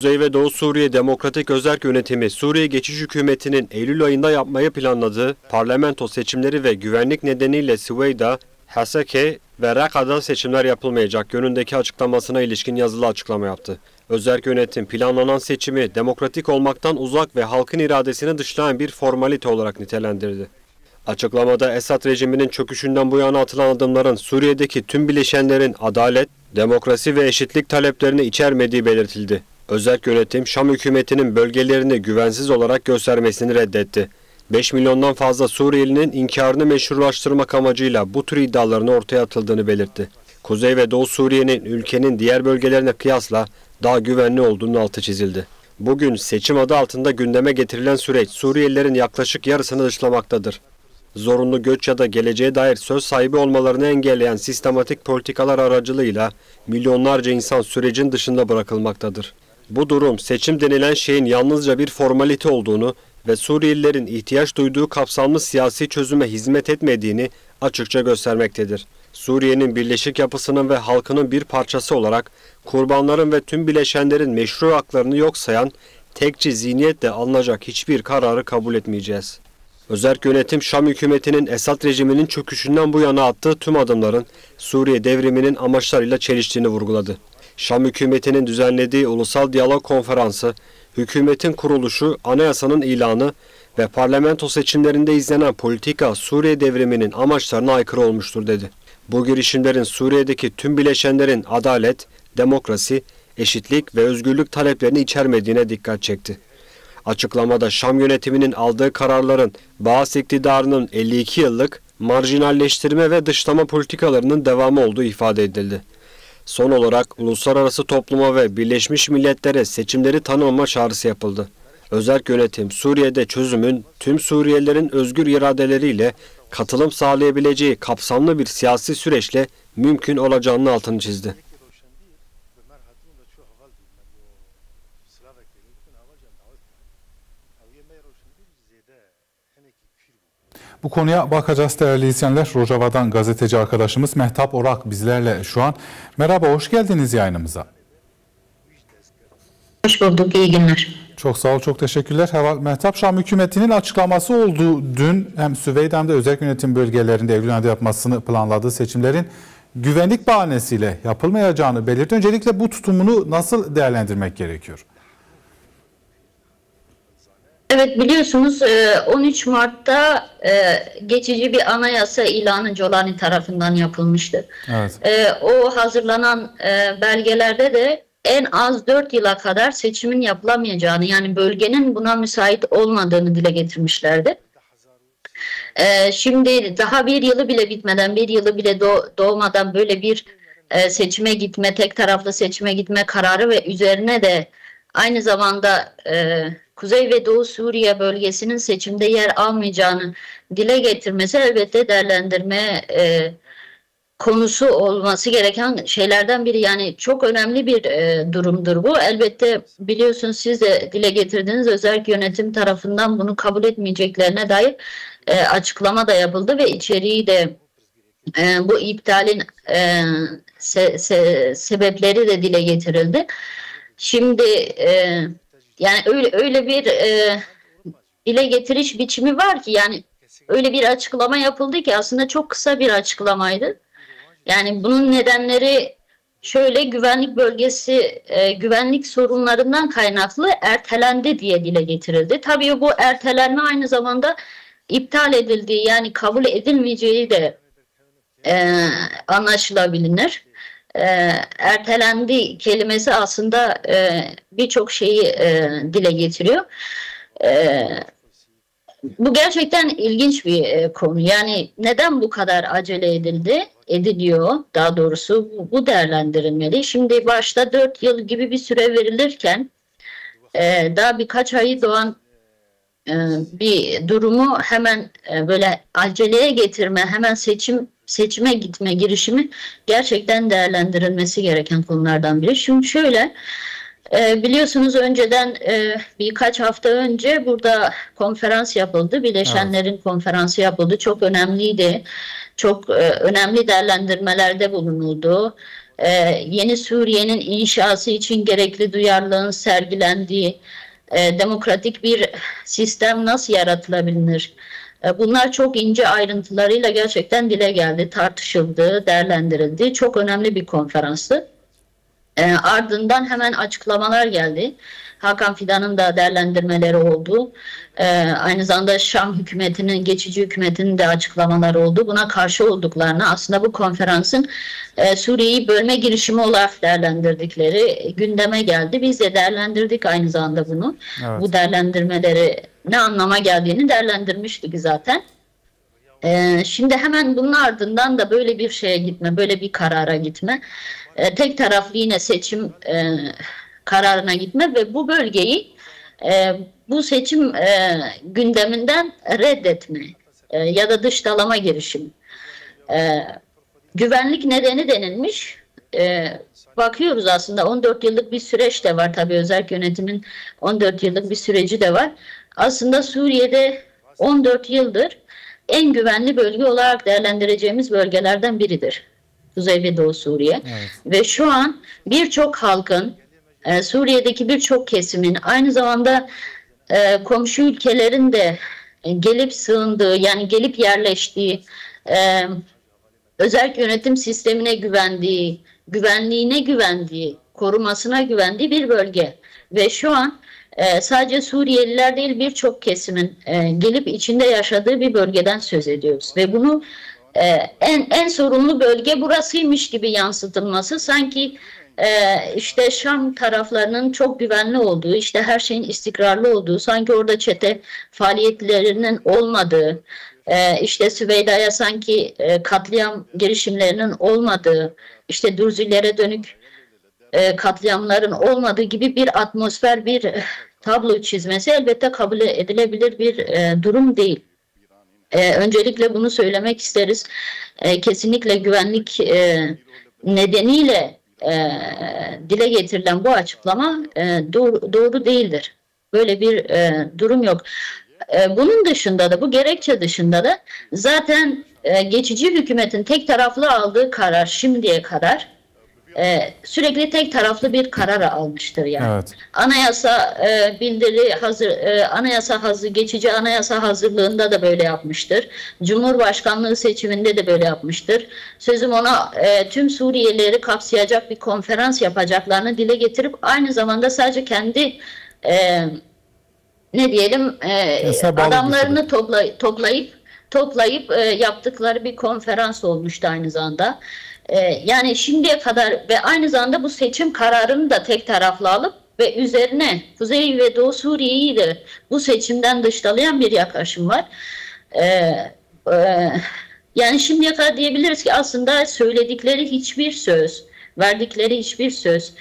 Kuzey ve Doğu Suriye Demokratik Özerk Yönetimi, Suriye Geçiş Hükümeti'nin Eylül ayında yapmayı planladığı parlamento seçimleri ve güvenlik nedeniyle Süveyda, Haseke ve Rakka'da seçimler yapılmayacak yönündeki açıklamasına ilişkin yazılı açıklama yaptı. Özerk Yönetim planlanan seçimi demokratik olmaktan uzak ve halkın iradesini dışlayan bir formalite olarak nitelendirdi. Açıklamada Esad rejiminin çöküşünden bu yana atılan adımların Suriye'deki tüm bileşenlerin adalet, demokrasi ve eşitlik taleplerini içermediği belirtildi. Özerk Yönetim, Şam hükümetinin bölgelerini güvensiz olarak göstermesini reddetti. 5 milyondan fazla Suriyelinin inkarını meşrulaştırmak amacıyla bu tür iddiaların ortaya atıldığını belirtti. Kuzey ve Doğu Suriye'nin ülkenin diğer bölgelerine kıyasla daha güvenli olduğunun altı çizildi. Bugün seçim adı altında gündeme getirilen süreç Suriyelilerin yaklaşık yarısını dışlamaktadır. Zorunlu göç ya da geleceğe dair söz sahibi olmalarını engelleyen sistematik politikalar aracılığıyla milyonlarca insan sürecin dışında bırakılmaktadır. Bu durum seçim denilen şeyin yalnızca bir formalite olduğunu ve Suriyelilerin ihtiyaç duyduğu kapsamlı siyasi çözüme hizmet etmediğini açıkça göstermektedir. Suriye'nin birleşik yapısının ve halkının bir parçası olarak kurbanların ve tüm bileşenlerin meşru haklarını yok sayan tekçi zihniyetle alınacak hiçbir kararı kabul etmeyeceğiz. Özerk Yönetim, Şam hükümetinin Esad rejiminin çöküşünden bu yana attığı tüm adımların Suriye devriminin amaçlarıyla çeliştiğini vurguladı. Şam hükümetinin düzenlediği Ulusal Diyalog Konferansı, hükümetin kuruluşu, anayasanın ilanı ve parlamento seçimlerinde izlenen politika Suriye devriminin amaçlarına aykırı olmuştur dedi. Bu girişimlerin Suriye'deki tüm bileşenlerin adalet, demokrasi, eşitlik ve özgürlük taleplerini içermediğine dikkat çekti. Açıklamada Şam yönetiminin aldığı kararların Baas iktidarının 52 yıllık marjinalleştirme ve dışlama politikalarının devamı olduğu ifade edildi. Son olarak uluslararası topluma ve Birleşmiş Milletler'e seçimleri tanımama çağrısı yapıldı. Özerk Yönetim, Suriye'de çözümün tüm Suriyelilerin özgür iradeleriyle katılım sağlayabileceği kapsamlı bir siyasi süreçle mümkün olacağının altını çizdi. Bu konuya bakacağız değerli izleyenler. Rojava'dan gazeteci arkadaşımız Mehtap Orak bizlerle şu an. Merhaba, hoş geldiniz yayınımıza. Hoş bulduk, iyi günler. Çok sağ ol, çok teşekkürler. Mehtap, Şam hükümetinin açıklaması oldu dün. Hem Süveyda hem de özel yönetim bölgelerinde Eylül ayında yapmasını planladığı seçimlerin güvenlik bahanesiyle yapılmayacağını belirtti. Öncelikle bu tutumunu nasıl değerlendirmek gerekiyor? Evet, biliyorsunuz 13 Mart'ta geçici bir anayasa ilanı Colani tarafından yapılmıştı. Evet. O hazırlanan belgelerde de en az 4 yıla kadar seçimin yapılamayacağını, yani bölgenin buna müsait olmadığını dile getirmişlerdi. Şimdi daha bir yılı bile bitmeden, bir yılı bile doğmadan böyle bir seçime gitme, tek taraflı seçime gitme kararı ve üzerine de aynı zamanda Kuzey ve Doğu Suriye bölgesinin seçimde yer almayacağını dile getirmesi elbette değerlendirme konusu olması gereken şeylerden biri. Yani çok önemli bir durumdur bu. Elbette biliyorsunuz, siz de dile getirdiğiniz Özerk Yönetim tarafından bunu kabul etmeyeceklerine dair açıklama da yapıldı ve içeriği de bu iptalin sebepleri de dile getirildi. Şimdi yani öyle bir dile getiriş biçimi var ki, yani öyle bir açıklama yapıldı ki aslında çok kısa bir açıklamaydı. Yani bunun nedenleri şöyle: güvenlik bölgesi, güvenlik sorunlarından kaynaklı ertelendi diye dile getirildi. Tabii bu ertelenme aynı zamanda iptal edildiği, yani kabul edilmeyeceği de anlaşılabilir. Ertelendi kelimesi aslında birçok şeyi dile getiriyor. Bu gerçekten ilginç bir konu. Yani neden bu kadar acele ediliyor daha doğrusu, bu değerlendirilmeli. Şimdi başta 4 yıl gibi bir süre verilirken daha birkaç ayı doğan bir durumu hemen böyle aceleye getirme, hemen seçime gitme girişimi gerçekten değerlendirilmesi gereken konulardan biri. Çünkü şöyle, biliyorsunuz önceden birkaç hafta önce burada konferans yapıldı. Bileşenlerin konferansı yapıldı. Çok önemliydi. Çok önemli değerlendirmelerde bulunuldu. yeni Suriye'nin inşası için gerekli duyarlılığın sergilendiği demokratik bir sistem nasıl yaratılabilir? Bunlar çok ince ayrıntılarıyla gerçekten dile geldi, tartışıldı, değerlendirildi. Çok önemli bir konferanstı. Ardından hemen açıklamalar geldi. Hakan Fidan'ın da değerlendirmeleri oldu. Aynı zamanda Şam hükümetinin, geçici hükümetinin de açıklamaları oldu. Buna karşı olduklarını, aslında bu konferansın Suriye'yi bölme girişimi olarak değerlendirdikleri gündeme geldi. Biz de değerlendirdik aynı zamanda bunu. Evet. Bu değerlendirmeleri ne anlama geldiğini değerlendirmiştik zaten. Şimdi hemen bunun ardından da böyle bir şeye gitme, böyle bir karara gitme. Tek taraflı yine seçim kararına gitme ve bu bölgeyi bu seçim gündeminden reddetme ya da dışlama girişimi. Güvenlik nedeni denilmiş. Bakıyoruz aslında 14 yıllık bir süreç de var. Tabii özerk yönetimin 14 yıllık bir süreci de var. Aslında Suriye'de 14 yıldır en güvenli bölge olarak değerlendireceğimiz bölgelerden biridir. Kuzey ve Doğu Suriye. Evet. Ve şu an birçok halkın, Suriye'deki birçok kesimin, aynı zamanda komşu ülkelerin de gelip sığındığı, yani gelip yerleştiği, özerk yönetim sistemine güvendiği, güvenliğine güvendiği, korumasına güvendiği bir bölge. Ve şu an sadece Suriyeliler değil, birçok kesimin gelip içinde yaşadığı bir bölgeden söz ediyoruz. Ve bunu en sorunlu bölge burasıymış gibi yansıtılması, sanki işte Şam taraflarının çok güvenli olduğu, işte her şeyin istikrarlı olduğu, sanki orada çete faaliyetlerinin olmadığı, işte Süveyda'ya sanki katliam girişimlerinin olmadığı, işte Dürzülere dönük katliamların olmadığı gibi bir atmosfer, bir tablo çizmesi elbette kabul edilebilir bir durum değil. Öncelikle bunu söylemek isteriz. Kesinlikle güvenlik nedeniyle dile getirilen bu açıklama doğru değildir. Böyle bir durum yok. Bunun dışında da, bu gerekçe dışında da zaten geçici hükümetin tek taraflı aldığı karar, şimdiye kadar sürekli tek taraflı bir karar almıştır yani. Evet. Anayasa bildiri hazır, geçici anayasa hazırlığında da böyle yapmıştır. Cumhurbaşkanlığı seçiminde de böyle yapmıştır. Sözüm ona tüm Suriyelileri kapsayacak bir konferans yapacaklarını dile getirip aynı zamanda sadece kendi ne diyelim adamlarını toplayıp yaptıkları bir konferans olmuştu aynı zamanda. Yani şimdiye kadar ve aynı zamanda bu seçim kararını da tek taraflı alıp ve üzerine Kuzey ve Doğu Suriye'yi de bu seçimden dışlayan bir yaklaşım var. Yani şimdiye kadar diyebiliriz ki aslında söyledikleri hiçbir söz, verdikleri hiçbir söz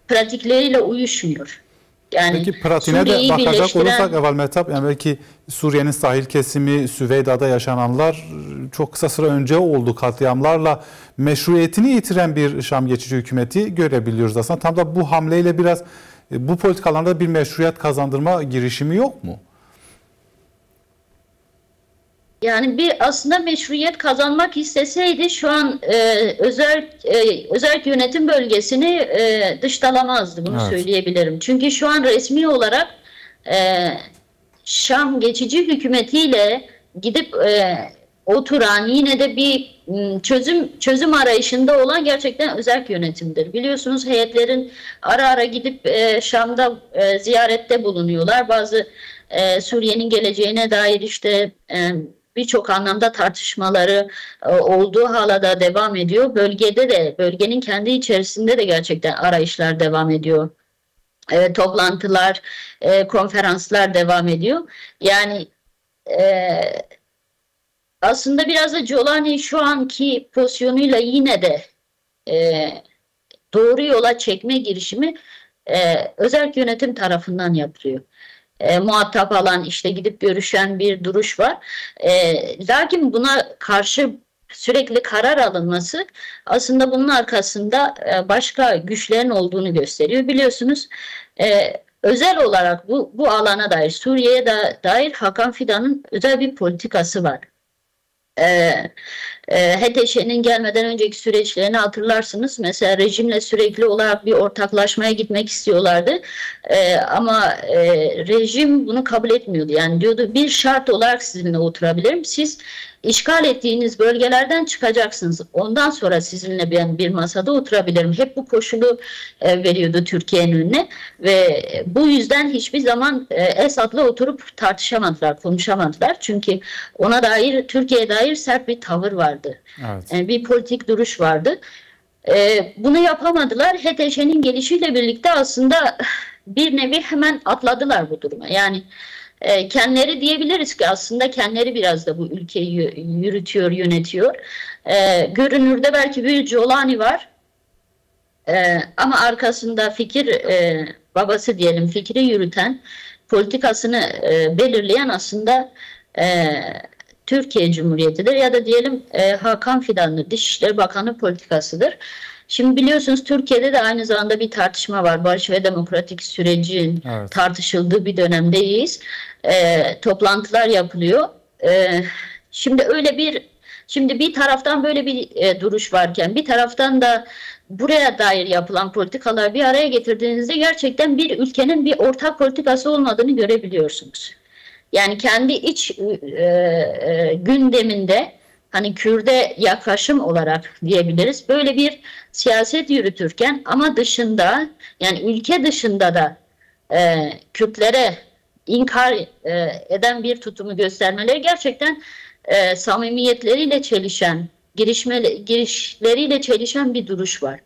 pratikleriyle uyuşmuyor. Yani peki pratiğine de bakacak olursak Eval Mehtap, yani belki Suriye'nin sahil kesimi, Süveyda'da yaşananlar çok kısa süre önce oldu, katliamlarla meşruiyetini yitiren bir Şam geçici hükümeti görebiliyoruz aslında. Tam da bu hamleyle biraz bu politikalarda bir meşruiyet kazandırma girişimi yok mu? Yani aslında meşruiyet kazanmak isteseydi şu an özerk yönetim bölgesini dışlamazdı, bunu söyleyebilirim. Çünkü şu an resmi olarak Şam geçici hükümetiyle gidip oturan, yine de bir çözüm arayışında olan gerçekten özerk yönetimdir. Biliyorsunuz heyetlerin ara ara gidip Şam'da ziyarette bulunuyorlar. Bazı Suriye'nin geleceğine dair işte birçok anlamda tartışmaları olduğu hala da devam ediyor. Bölgede de, bölgenin kendi içerisinde de gerçekten arayışlar devam ediyor. Toplantılar, konferanslar devam ediyor. Yani aslında biraz da Jolani şu anki pozisyonuyla yine de doğru yola çekme girişimi özerk yönetim tarafından yapılıyor. Muhatap alan, işte gidip görüşen bir duruş var. Lakin buna karşı sürekli karar alınması aslında bunun arkasında başka güçlerin olduğunu gösteriyor. Biliyorsunuz özel olarak bu alana dair, Suriye'ye dair Hakan Fidan'ın özel bir politikası var. HTŞ'nin gelmeden önceki süreçlerini hatırlarsınız. Mesela rejimle sürekli olarak bir ortaklaşmaya gitmek istiyorlardı. Ama rejim bunu kabul etmiyordu. Yani diyordu bir şart olarak sizinle oturabilirim. Siz işgal ettiğiniz bölgelerden çıkacaksınız. Ondan sonra sizinle ben bir masada oturabilirim. Hep bu koşulu veriyordu Türkiye'nin önüne ve bu yüzden hiçbir zaman Esad'la oturup tartışamadılar, konuşamadılar. Çünkü ona dair, Türkiye'ye dair sert bir tavır vardı. Evet. Bir politik duruş vardı. Bunu yapamadılar. HTŞ'nin gelişiyle birlikte aslında bir nevi hemen atladılar bu duruma. Yani kendileri diyebiliriz ki aslında kendileri biraz da bu ülkeyi yürütüyor, yönetiyor. Görünürde belki bir Jolani var. Ama arkasında fikir babası diyelim, fikri yürüten, politikasını belirleyen aslında Türkiye Cumhuriyeti'dir ya da diyelim Hakan Fidan'dır, Dışişleri Bakanı politikasıdır. Şimdi biliyorsunuz Türkiye'de de aynı zamanda bir tartışma var. Barış ve demokratik sürecin tartışıldığı bir dönemdeyiz. Toplantılar yapılıyor. Şimdi bir taraftan böyle bir duruş varken bir taraftan da buraya dair yapılan politikalar bir araya getirdiğinizde gerçekten bir ülkenin bir ortak politikası olmadığını görebiliyorsunuz. Yani kendi iç gündeminde hani Kürt'e yaklaşım olarak diyebiliriz. Böyle bir siyaset yürütürken ama dışında yani ülke dışında da Kürtlere inkar eden bir tutumu göstermeleri gerçekten samimiyetleriyle çelişen, girişleriyle çelişen bir duruş var.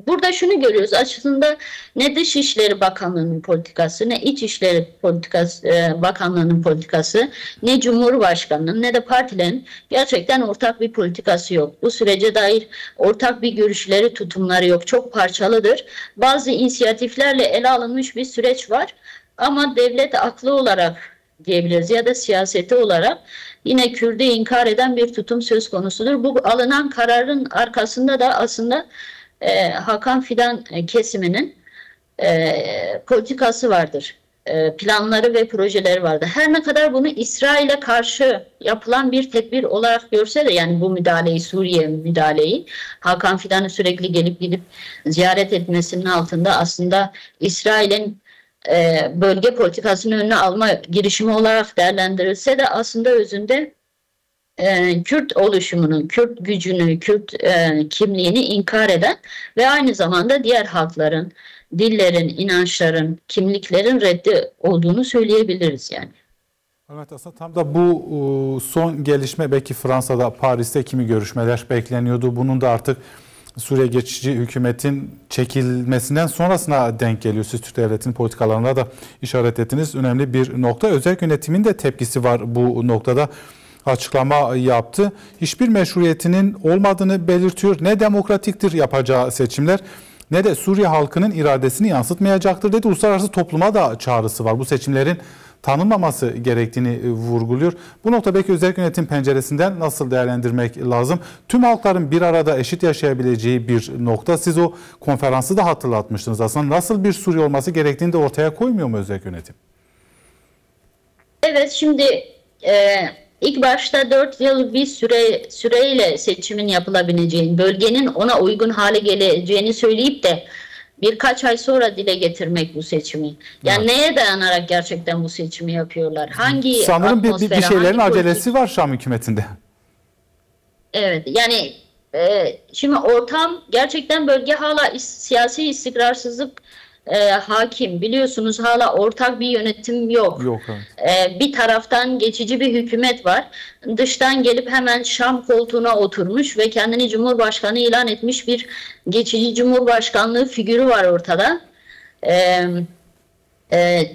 Burada şunu görüyoruz aslında ne Dışişleri Bakanlığı'nın politikası, ne İçişleri Bakanlığı'nın politikası, ne Cumhurbaşkanı'nın ne de partilerin gerçekten ortak bir politikası yok. Bu sürece dair ortak bir görüşleri, tutumları yok. Çok parçalıdır. Bazı inisiyatiflerle ele alınmış bir süreç var ama devlet aklı olarak diyebiliriz ya da siyaseti olarak yine Kürt'ü inkar eden bir tutum söz konusudur. Bu alınan kararın arkasında da aslında Hakan Fidan kesiminin politikası vardır. Planları ve projeleri vardır. Her ne kadar bunu İsrail'e karşı yapılan bir tedbir olarak görse de yani bu müdahaleyi, Suriye müdahaleyi Hakan Fidan'ı sürekli gelip gidip ziyaret etmesinin altında aslında İsrail'in bölge politikasının önüne alma girişimi olarak değerlendirilse de aslında özünde Kürt oluşumunun, Kürt gücünü, Kürt kimliğini inkar eden ve aynı zamanda diğer halkların, dillerin, inançların, kimliklerin reddi olduğunu söyleyebiliriz yani. Evet, aslında tam da bu son gelişme belki Fransa'da, Paris'te kimi görüşmeler bekleniyordu. Bunun da artık Suriye geçici hükümetin çekilmesinden sonrasına denk geliyor. Siz Türk Devleti'nin politikalarına da işaret ettiniz. Önemli bir nokta. Özel yönetimin de tepkisi var bu noktada. Açıklama yaptı. Hiçbir meşruiyetinin olmadığını belirtiyor. Ne demokratiktir yapacağı seçimler ne de Suriye halkının iradesini yansıtmayacaktır dedi. Uluslararası topluma da çağrısı var. Bu seçimlerin tanınmaması gerektiğini vurguluyor. Bu nokta belki özel yönetim penceresinden nasıl değerlendirmek lazım? Tüm halkların bir arada eşit yaşayabileceği bir nokta. Siz o konferansı da hatırlatmıştınız. Aslında nasıl bir Suriye olması gerektiğini de ortaya koymuyor mu özel yönetim? Evet, şimdi ilk başta 4 yıl bir süreyle seçimin yapılabileceğini, bölgenin ona uygun hale geleceğini söyleyip de birkaç ay sonra dile getirmek bu seçimi. Yani neye dayanarak gerçekten bu seçimi yapıyorlar? Hangi sanırım bir şeylerin acelesi var Şam hükümetinde. Evet, yani şimdi ortam gerçekten bölge hala siyasi istikrarsızlık hakim. Biliyorsunuz hala ortak bir yönetim yok. Bir taraftan geçici bir hükümet var. Dıştan gelip hemen Şam koltuğuna oturmuş ve kendini Cumhurbaşkanı ilan etmiş bir geçici Cumhurbaşkanlığı figürü var ortada.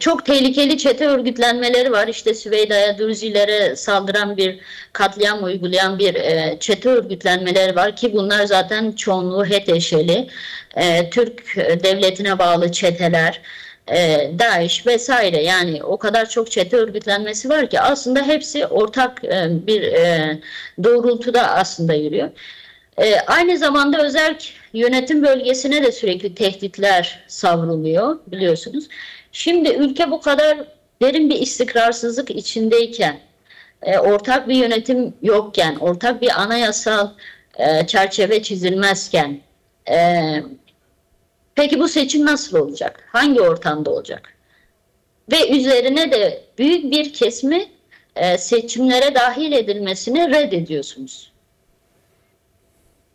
Çok tehlikeli çete örgütlenmeleri var. İşte Süveyda'ya, Dürzilere saldıran bir katliam uygulayan bir çete örgütlenmeleri var ki bunlar zaten çoğunluğu HTŞ'li. Türk devletine bağlı çeteler, DAEŞ vesaire, yani o kadar çok çete örgütlenmesi var ki aslında hepsi ortak bir doğrultuda aslında yürüyor. Aynı zamanda özel yönetim bölgesine de sürekli tehditler savruluyor biliyorsunuz. Şimdi ülke bu kadar derin bir istikrarsızlık içindeyken ortak bir yönetim yokken, ortak bir anayasal çerçeve çizilmezken, peki bu seçim nasıl olacak? Hangi ortamda olacak? Ve üzerine de büyük bir kesimi seçimlere dahil edilmesini reddediyorsunuz.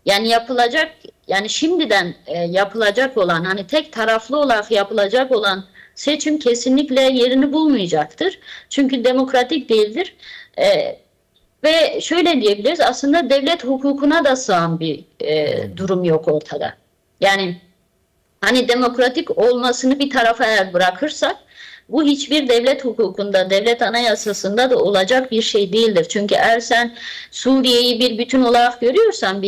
Yani şimdiden yapılacak olan, hani tek taraflı olarak yapılacak olan seçim kesinlikle yerini bulmayacaktır. Çünkü demokratik değildir. Ve şöyle diyebiliriz, aslında devlet hukukuna da sığan bir durum yok ortada. Yani hani demokratik olmasını bir tarafa eğer bırakırsak, bu hiçbir devlet hukukunda, devlet anayasasında da olacak bir şey değildir. Çünkü eğer sen Suriye'yi bir bütün olarak görüyorsan,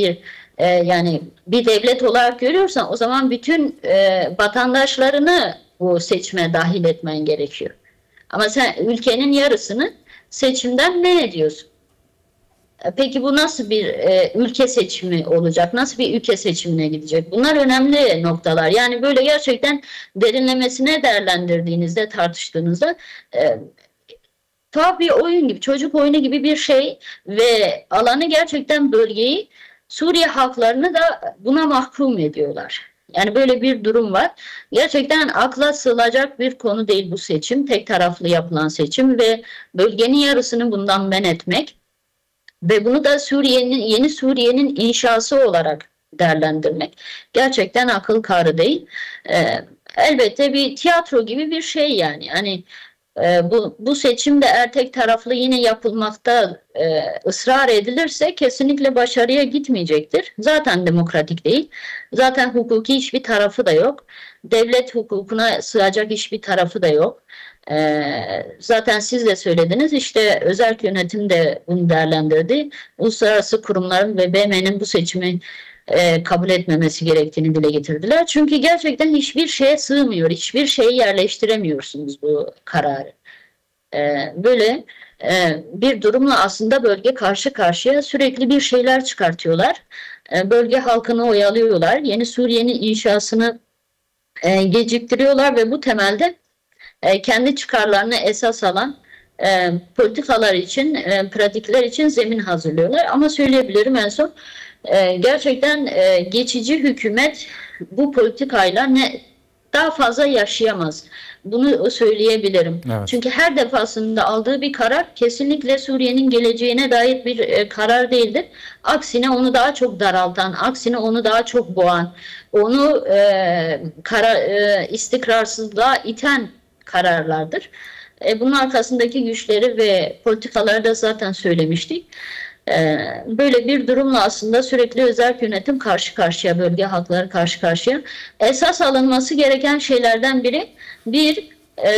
yani bir devlet olarak görüyorsan, o zaman bütün vatandaşlarını bu seçime dahil etmen gerekiyor. Ama sen ülkenin yarısını seçimden men ediyorsun. Peki bu nasıl bir ülke seçimi olacak? Nasıl bir ülke seçimine gidecek? Bunlar önemli noktalar. Yani böyle gerçekten derinlemesine değerlendirdiğinizde, tartıştığınızda tuhaf bir oyun gibi, çocuk oyunu gibi bir şey ve alanı gerçekten bölgeyi, Suriye halklarını da buna mahkum ediyorlar. Yani böyle bir durum var. Gerçekten akla sığılacak bir konu değil bu seçim. Tek taraflı yapılan seçim ve bölgenin yarısını bundan men etmek. Ve bunu da yeni Suriye'nin inşası olarak değerlendirmek gerçekten akıl kârı değil. Elbette bir tiyatro gibi bir şey yani. Hani bu seçimde eğer tek taraflı yine yapılmakta ısrar edilirse kesinlikle başarıya gitmeyecektir. Zaten demokratik değil. Zaten hukuki hiçbir tarafı da yok. Devlet hukukuna sığacak hiçbir tarafı da yok. Zaten siz de söylediniz, işte özerk yönetim de bunu değerlendirdi. Uluslararası kurumların ve BM'nin bu seçimi kabul etmemesi gerektiğini dile getirdiler. Çünkü gerçekten hiçbir şeye sığmıyor, hiçbir şeyi yerleştiremiyorsunuz bu kararı. Böyle bir durumla aslında bölge karşı karşıya, sürekli bir şeyler çıkartıyorlar. Bölge halkını oyalıyorlar, yeni Suriye'nin inşasını geciktiriyorlar ve bu temelde kendi çıkarlarını esas alan politikalar için, pratikler için zemin hazırlıyorlar. Ama söyleyebilirim en son, gerçekten geçici hükümet bu politikayla daha fazla yaşayamaz. Bunu söyleyebilirim. Evet. Çünkü her defasında aldığı bir karar kesinlikle Suriye'nin geleceğine dair bir karar değildir. Aksine onu daha çok daraltan, aksine onu daha çok boğan, onu istikrarsızlığa iten kararlardır. Bunun arkasındaki güçleri ve politikaları da zaten söylemiştik. Böyle bir durumla aslında sürekli özerk yönetim karşı karşıya, bölge halkları karşı karşıya. Esas alınması gereken şeylerden biri,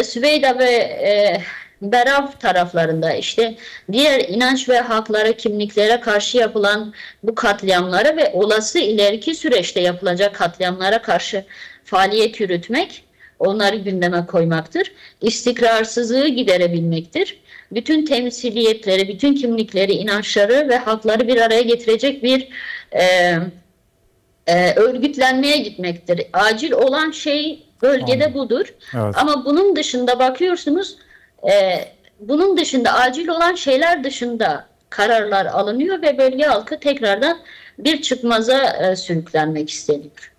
Süveyda ve Beraf taraflarında, işte diğer inanç ve haklara, kimliklere karşı yapılan bu katliamlara ve olası ileriki süreçte yapılacak katliamlara karşı faaliyet yürütmek, onları gündeme koymaktır. İstikrarsızlığı giderebilmektir. Bütün temsiliyetleri, bütün kimlikleri, inançları ve hakları bir araya getirecek bir örgütlenmeye gitmektir. Acil olan şey bölgede budur. Evet. Ama bunun dışında bakıyorsunuz, bunun dışında acil olan şeyler dışında kararlar alınıyor ve bölge halkı tekrardan bir çıkmaza sürüklenmek isteniyor.